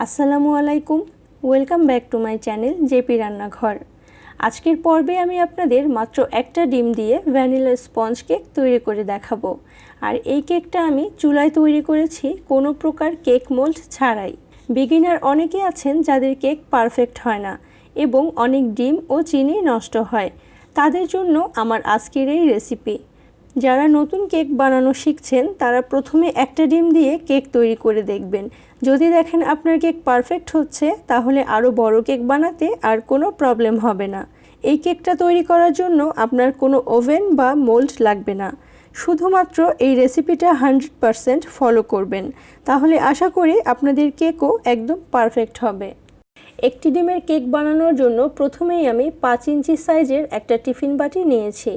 আসসালামু আলাইকুম, welcome back to my channel JP রান্নাঘর। আজকের পর্বে আমি আপনাদের মাত্র একটা ডিম দিয়ে ভ্যানিলা স্পঞ্জ কেক তৈরি করে দেখাবো। আর এই কেকটা আমি চুলায় তৈরি করেছি, কোনো প্রকার কেক মোল্ড ছাড়াই। বিগিনার অনেকে আছেন যাদের কেক পারফেক্ট হয় না এবং অনেক ডিম ও চিনি নষ্ট হয়, তাদের জন্য আমার আজকের এই রেসিপি। যারা নতুন কেক বানানো শিখছেন তারা প্রথমে একটা ডিম দিয়ে কেক তৈরি করে দেখবেন। যদি দেখেন আপনার কেক পারফেক্ট হচ্ছে, তাহলে আরও বড় কেক বানাতে আর কোনো প্রবলেম হবে না। এই কেকটা তৈরি করার জন্য আপনার কোনো ওভেন বা মোল্ড লাগবে না, শুধুমাত্র এই রেসিপিটা 100% ফলো করবেন, তাহলে আশা করি আপনাদের কেকও একদম পারফেক্ট হবে। একটি ডিমের কেক বানানোর জন্য প্রথমেই আমি 5 ইঞ্চি সাইজের একটা টিফিন বাটি নিয়েছি।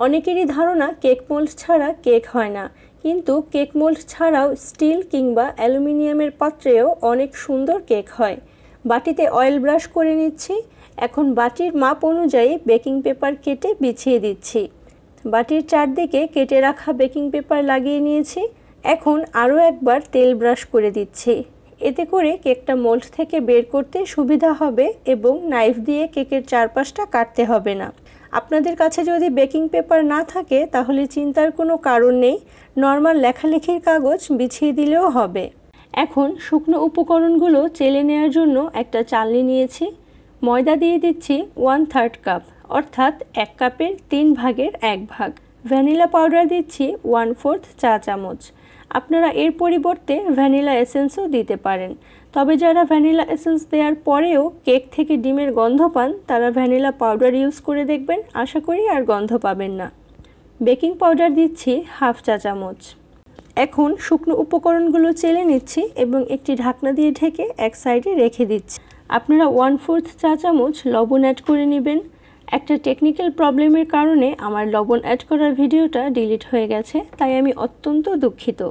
অনেকেরই ধারণা কেক মোল্ড ছাড়া কেক হয় না, কিন্তু কেক মোল্ড ছাড়াও স্টিল কিংবা অ্যালুমিনিয়ামের পাত্রেও অনেক সুন্দর কেক হয়। বাটিতে অয়েল ব্রাশ করে নিচ্ছি। এখন বাটির মাপ অনুযায়ী বেকিং পেপার কেটে বিছিয়ে দিচ্ছি। বাটির চারদিকে কেটে রাখা বেকিং পেপার লাগিয়ে নিয়েছি। এখন আরও একবার তেল ব্রাশ করে দিচ্ছি। এতে করে কেকটা মোল্ড থেকে বের করতে সুবিধা হবে এবং নাইফ দিয়ে কেকের চারপাশটা কাটতে হবে না। আপনাদের কাছে যদি বেকিং পেপার না থাকে তাহলে চিন্তার কোনো কারণ নেই, নর্মাল লেখালেখির কাগজ বিছিয়ে দিলেও হবে। এখন শুকনো উপকরণগুলো চেলে নেওয়ার জন্য একটা চালনি নিয়েছি। ময়দা দিয়ে দিচ্ছি 1/3 কাপ, অর্থাৎ 1 কাপের 3 ভাগের 1 ভাগ। ভ্যানিলা পাউডার দিচ্ছি 1/4 চা চামচ। আপনারা এর পরিবর্তে ভ্যানিলা এসেন্সও দিতে পারেন, তবে যারা ভ্যানিলা এসেন্স দেওয়ার পরেও কেক থেকে ডিমের গন্ধ পান তারা ভ্যানিলা পাউডার ইউজ করে দেখবেন, আশা করি আর গন্ধ পাবেন না। বেকিং পাউডার দিচ্ছি 1/2 চা চামচ। এখন শুকনো উপকরণগুলো চেলে নিচ্ছি এবং একটি ঢাকনা দিয়ে ঢেকে এক সাইডে রেখে দিচ্ছি। আপনারা 1/4 চা চামচ লবণ অ্যাড করে নেবেন। একটা টেকনিক্যাল প্রবলেমের কারণে আমার লবণ অ্যাড করার ভিডিওটা ডিলিট হয়ে গেছে, তাই আমি অত্যন্ত দুঃখিত।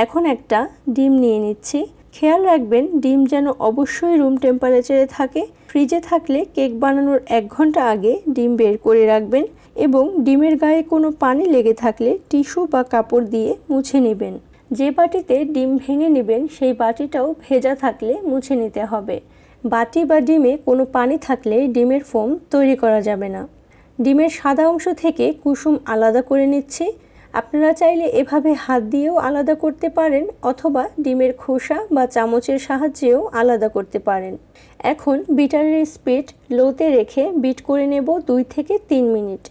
এখন একটা ডিম নিয়ে নিচ্ছি। খেয়াল রাখবেন ডিম যেন অবশ্যই রুম টেম্পারেচারে থাকে। ফ্রিজে থাকলে কেক বানানোর 1 ঘন্টা আগে ডিম বের করে রাখবেন এবং ডিমের গায়ে কোনো পানি লেগে থাকলে টিস্যু বা কাপড় দিয়ে মুছে নেবেন। যে বাটিতে ডিম ভেঙে নেবেন সেই বাটিটাও ভেজা থাকলে মুছে নিতে হবে। বাটি বা ডিমে কোনো পানি থাকলে ডিমের ফোম তৈরি করা যাবে না। ডিমের সাদা অংশ থেকে কুসুম আলাদা করে নিচ্ছি। আপনারা চাইলে এভাবে হাত দিয়েও আলাদা করতে পারেন, অথবা ডিমের খোসা বা চামচের সাহায্যেও আলাদা করতে পারেন। এখন বিটারের স্পিড লোতে রেখে বিট করে নেব 2 থেকে 3 মিনিট।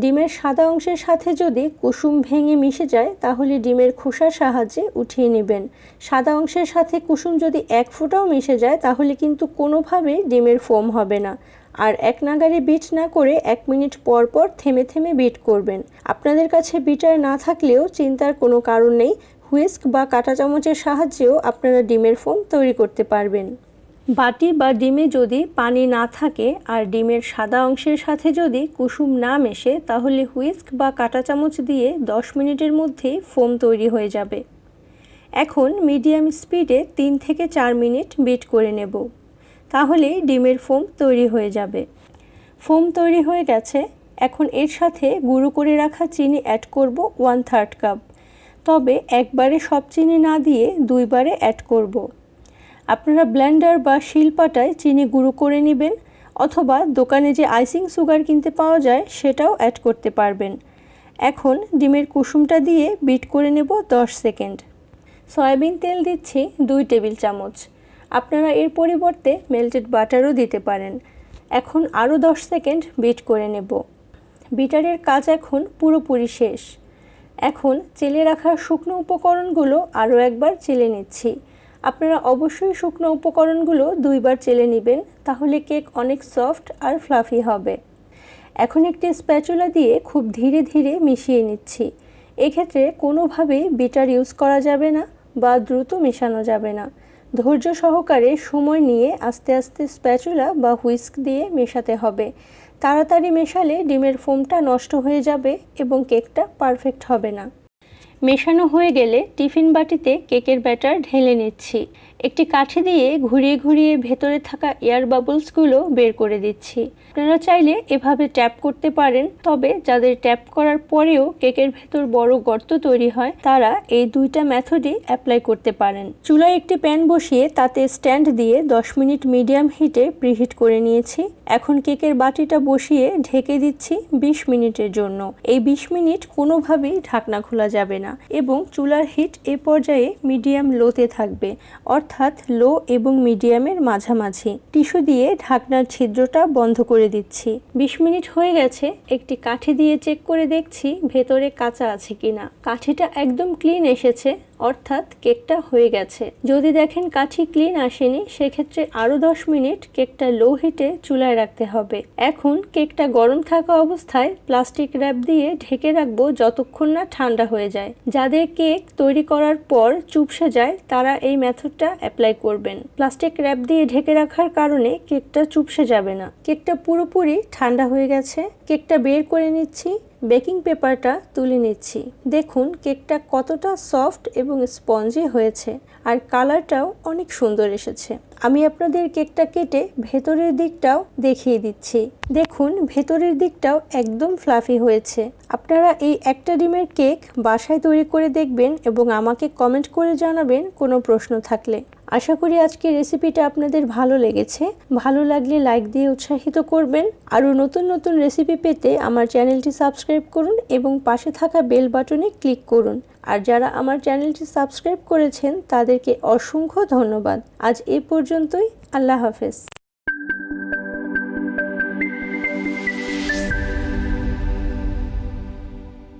ডিমের সাদা অংশের সাথে যদি কুসুম ভেঙে মিশে যায় তাহলে ডিমের খোসার সাহায্যে উঠিয়ে নেবেন। সাদা অংশের সাথে কুসুম যদি 1 ফোঁটাও মিশে যায় তাহলে কিন্তু কোনোভাবেই ডিমের ফোম হবে না। আর এক নাগাড়ে বিট না করে 1 মিনিট পর পর থেমে থেমে বিট করবেন। আপনাদের কাছে বিটার না থাকলেও চিন্তার কোনো কারণ নেই, হুইস্ক বা কাঁটা চামচের সাহায্যেও আপনারা ডিমের ফোম তৈরি করতে পারবেন। বাটি বা ডিমে যদি পানি না থাকে আর ডিমের সাদা অংশের সাথে যদি কুসুম না মেশে তাহলে হুইস্ক বা কাঁটা চামচ দিয়ে 10 মিনিটের মধ্যেই ফোম তৈরি হয়ে যাবে। এখন মিডিয়াম স্পিডে 3 থেকে 4 মিনিট বিট করে নেব, তাহলে ডিমের ফোম তৈরি হয়ে যাবে। ফোম তৈরি হয়ে গেছে। এখন এর সাথে গুঁড়ো করে রাখা চিনি অ্যাড করব 1/3 কাপ, তবে একবারে সব চিনি না দিয়ে 2 বারে অ্যাড করব। আপনারা ব্লেন্ডার বা শিলপাটায় চিনি গুঁড়ো করে নেবেন, অথবা দোকানে যে আইসিং সুগার কিনতে পাওয়া যায় সেটাও অ্যাড করতে পারবেন। এখন ডিমের কুসুমটা দিয়ে বিট করে নেব 10 সেকেন্ড। সয়াবিন তেল দিচ্ছি 2 টেবিল চামচ। আপনারা এর পরিবর্তে মেল্টেড বাটারও দিতে পারেন। এখন আরও 10 সেকেন্ড বিট করে নেব। বিটারের কাজ এখন পুরোপুরি শেষ। এখন চেলে রাখা শুকনো উপকরণগুলো আরও একবার চেলে নিচ্ছি। আপনারা অবশ্যই শুকনো উপকরণগুলো 2 বার চেলে নেবেন, তাহলে কেক অনেক সফট আর ফ্লাফি হবে। এখন একটি স্প্যাচুলা দিয়ে খুব ধীরে ধীরে মিশিয়ে নিচ্ছি। এক্ষেত্রে কোনোভাবেই বিটার ইউজ করা যাবে না বা দ্রুত মেশানো যাবে না। ধৈর্য সহকারে সময় নিয়ে আস্তে আস্তে স্প্যাচুলা বা হুইস্ক দিয়ে মেশাতে হবে। তাড়াতাড়ি মেশালে ডিমের ফোমটা নষ্ট হয়ে যাবে এবং কেকটা পারফেক্ট হবে না। মেশানো হয়ে গেলে টিফিন বাটিতে কেকের ব্যাটার ঢেলে নিচ্ছি। একটি কাঠি দিয়ে ঘুরিয়ে ঘুরিয়ে ভেতরে থাকা এয়ার বাবলসগুলো বের করে দিচ্ছি। আপনারা চাইলে এভাবে ট্যাপ করতে পারেন, তবে যাদের ট্যাপ করার পরেও কেকের ভেতর বড় গর্ত তৈরি হয় তারা এই দুইটা মেথডই অ্যাপ্লাই করতে পারেন। চুলায় একটি প্যান বসিয়ে তাতে স্ট্যান্ড দিয়ে 10 মিনিট মিডিয়াম হিটে প্রিহিট করে নিয়েছি। এখন কেকের বাটিটা বসিয়ে ঢেকে দিচ্ছি 20 মিনিটের জন্য। এই 20 মিনিট কোনোভাবেই ঢাকনা খোলা যাবে না এবং চুলার হিট এ পর্যায়ে মিডিয়াম লোতে থাকবে, অর্থাৎ লো এবং মিডিয়ামের মাঝামাঝি। টিস্যু দিয়ে ঢাকনার ছিদ্রটা বন্ধ করে দিচ্ছি। 20 মিনিট হয়ে গেছে। একটি কাঠি দিয়ে চেক করে দেখছি ভেতরে কাঁচা আছে কিনা। কাঠিটা একদম ক্লিন এসেছে, অর্থাৎ কেকটা হয়ে গেছে। যদি দেখেন কাঠি ক্লিন আসেনি, সেক্ষেত্রে আরও 10 মিনিট কেকটা লো হিটে চুলায় রাখতে হবে। এখন কেকটা গরম থাকা অবস্থায় প্লাস্টিক র্যাপ দিয়ে ঢেকে রাখবো যতক্ষণ না ঠান্ডা হয়ে যায়। যাদের কেক তৈরি করার পর চুপসে যায় তারা এই মেথডটা অ্যাপ্লাই করবেন। প্লাস্টিক র্যাপ দিয়ে ঢেকে রাখার কারণে কেকটা চুপসে যাবে না। কেকটা পুরোপুরি ঠান্ডা হয়ে গেছে। কেকটা বের করে নিচ্ছি, বেকিং পেপারটা তুলে নিচ্ছি। দেখুন কেকটা কতটা সফট এবং স্পঞ্জি হয়েছে, আর কালারটাও অনেক সুন্দর এসেছে। আমি আপনাদের কেকটা কেটে ভেতরের দিকটাও দেখিয়ে দিচ্ছি। দেখুন ভেতরের দিকটাও একদম ফ্লাফি হয়েছে। আপনারা এই একটা ডিমের কেক বাসায় তৈরি করে দেখবেন এবং আমাকে কমেন্ট করে জানাবেন কোনো প্রশ্ন থাকলে। আশা করি আজকের রেসিপিটা আপনাদের ভালো লেগেছে। ভালো লাগলে লাইক দিয়ে উৎসাহিত করবেন। আরও নতুন নতুন রেসিপি পেতে আমার চ্যানেলটি সাবস্ক্রাইব করুন এবং পাশে থাকা বেল বাটনে ক্লিক করুন। আর যারা আমার চ্যানেলটি সাবস্ক্রাইব করেছেন তাদেরকে অসংখ্য ধন্যবাদ। আজ এ পর্যন্তই। আল্লাহ হাফেজ।